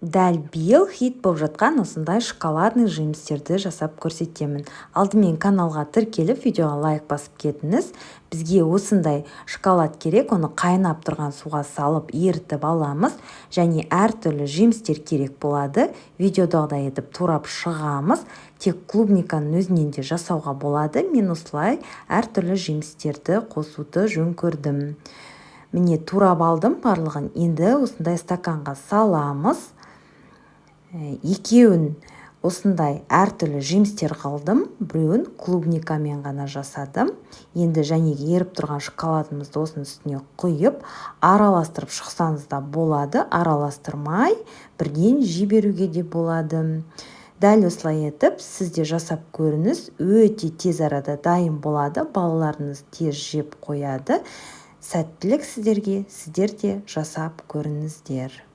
Дәл биыл хит болып жатқан осындай шоколадный жемістерді жасап көрсетемін. Алдымен каналға тіркеліп, видеоға лайк басып кетіңіз. Бізге осындай шоколад керек, оны қайнап тұрған суға салып ерітіп аламыз. Және әртүрлі жемістер керек болады. Видеодағыдай етіп турап шығамыз. Тек клубниканың өзінен де жасауға болады. Мен осылай әртүрлі жемістерді қосуды жөн көрдім. Міне турап алдым барлығын. Енді осындай стаканға саламыз. Екеуін осындай әртүрлі жемістер қалдым. Біреуін клубникамен ғана жасадым. Енді және еріп тұрған шоколадымызды осының үстіне құйып, араластырып шықсаңыз да болады. Араластырмай, бірден жіберуге де болады. Дәл осылай етіп, сіз де жасап көріңіз. Өте тез арада дайын болады. Балаларыңыз тез жеп қояды. Сәттілік сіздерге, сіздер де жасап көріңіздер.